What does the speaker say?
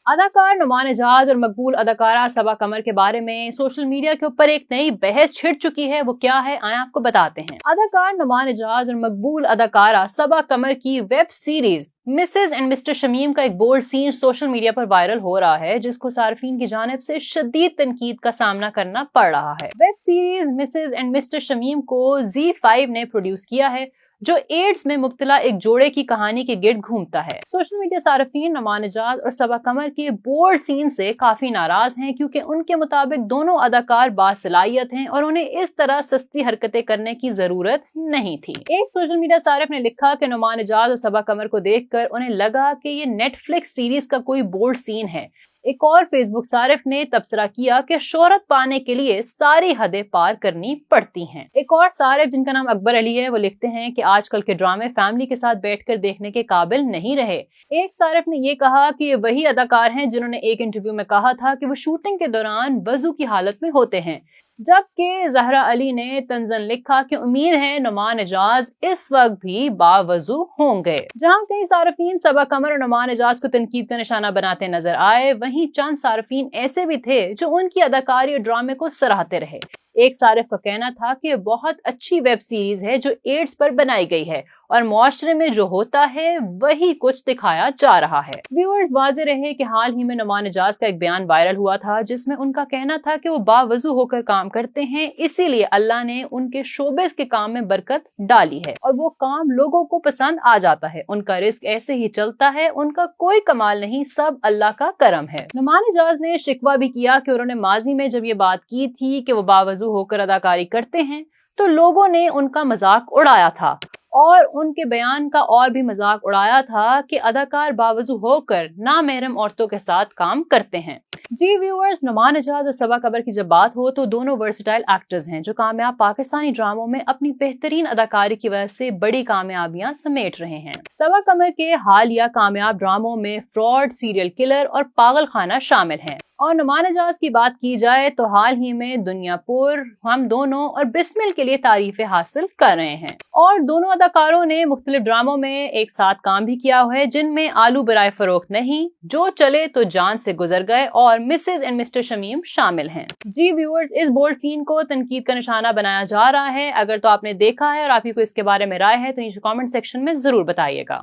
اداکار نعمان اعجاز اور مقبول اداکارہ صبا قمر کے بارے میں سوشل میڈیا کے اوپر ایک نئی بحث چھڑ چکی ہے۔ وہ کیا ہے آئیں آپ کو بتاتے ہیں۔ اداکار نعمان اعجاز اور مقبول اداکارہ صبا قمر کی web series Mrs and Mr Shamim کا ایک بولڈ سین سوشل میڈیا پر وائرل ہو رہا ہے، جس کو صارفین کی جانب سے شدید تنقید کا سامنا کرنا پڑ رہا ہے۔ Web series Mrs and Mr Shamim کو زی5 نے پروڈیوس کیا ہے، جو ایڈز میں مبتلا ایک جوڑے کی کہانی کے گرد گھومتا ہے۔ سوشل میڈیا صارفین نعمان اعجاز اور صبا قمر کے بولڈ سین سے کافی ناراض ہیں، کیونکہ ان کے مطابق دونوں اداکار باصلاحیت ہیں اور انہیں اس طرح سستی حرکتیں کرنے کی ضرورت نہیں تھی۔ ایک سوشل میڈیا صارف نے لکھا کہ نعمان اعجاز اور صبا قمر کو دیکھ کر انہیں لگا کہ یہ نیٹ فلکس سیریز کا کوئی بولڈ سین ہے۔ ایک اور فیس بک صارف نے تبصرہ کیا کہ شہرت پانے کے لیے ساری حدیں پار کرنی پڑتی ہیں۔ ایک اور صارف جن کا نام اکبر علی ہے، وہ لکھتے ہیں کہ آج کل کے ڈرامے فیملی کے ساتھ بیٹھ کر دیکھنے کے قابل نہیں رہے۔ ایک صارف نے یہ کہا کہ یہ وہی اداکار ہیں جنہوں نے ایک انٹرویو میں کہا تھا کہ وہ شوٹنگ کے دوران وضو کی حالت میں ہوتے ہیں، جبکہ زہرا علی نے طنزاً لکھا کہ امید ہے نعمان اعجاز اس وقت بھی باوضو ہوں گے۔ جہاں کئی صارفین صبا قمر اور نعمان اعجاز کو تنقید کا نشانہ بناتے نظر آئے، وہیں چند صارفین ایسے بھی تھے جو ان کی اداکاری اور ڈرامے کو سراہتے رہے۔ ایک صارف کا کہنا تھا کہ یہ بہت اچھی ویب سیریز ہے جو ایڈز پر بنائی گئی ہے اور معاشرے میں جو ہوتا ہے وہی کچھ دکھایا جا رہا ہے۔ ویورز واضح رہے کہ حال ہی میں نعمان اعجاز کا ایک بیان وائرل ہوا تھا، جس میں ان کا کہنا تھا کہ وہ باوضو ہو کر کام کرتے ہیں، اسی لیے اللہ نے ان کے شوبز کے کام میں برکت ڈالی ہے اور وہ کام لوگوں کو پسند آ جاتا ہے۔ ان کا رزق ایسے ہی چلتا ہے، ان کا کوئی کمال نہیں، سب اللہ کا کرم ہے۔ نعمان اعجاز نے شکوہ بھی کیا کہ انہوں نے ماضی میں جب یہ بات کی تھی کہ وہ باوضو ہو کر اداکاری کرتے ہیں تو لوگوں نے ان کا مذاق اڑایا تھا، اور ان کے بیان کا اور بھی مذاق اڑایا تھا کہ اداکار باوضو ہو کر نامحرم عورتوں کے ساتھ کام کرتے ہیں۔ جی ویورز، نعمان اعجاز اور صبا قمر کی جب بات ہو تو دونوں ورسٹائل ایکٹرز ہیں جو کامیاب پاکستانی ڈراموں میں اپنی بہترین اداکاری کی وجہ سے بڑی کامیابیاں سمیٹ رہے ہیں۔ صبا قمر کے حالیہ کامیاب ڈراموں میں فراڈ، سیریل کلر اور پاگل خانہ شامل ہیں، اور نعمان اعجاز کی بات کی جائے تو حال ہی میں دنیا پور، ہم دونوں اور بسمل کے لیے تعریفیں حاصل کر رہے ہیں، اور دونوں اداکاروں نے مختلف ڈراموں میں ایک ساتھ کام بھی کیا ہوا ہے، جن میں آلو برائے فروخت نہیں، جو چلے تو جان سے گزر گئے اور مسز اینڈ مسٹر شمیم شامل ہیں۔ جی ویورز، اس بولڈ سین کو تنقید کا نشانہ بنایا جا رہا ہے۔ اگر تو آپ نے دیکھا ہے اور آپ ہی کو اس کے بارے میں رائے ہے تو نیچے کامنٹ سیکشن میں ضرور بتائیے گا۔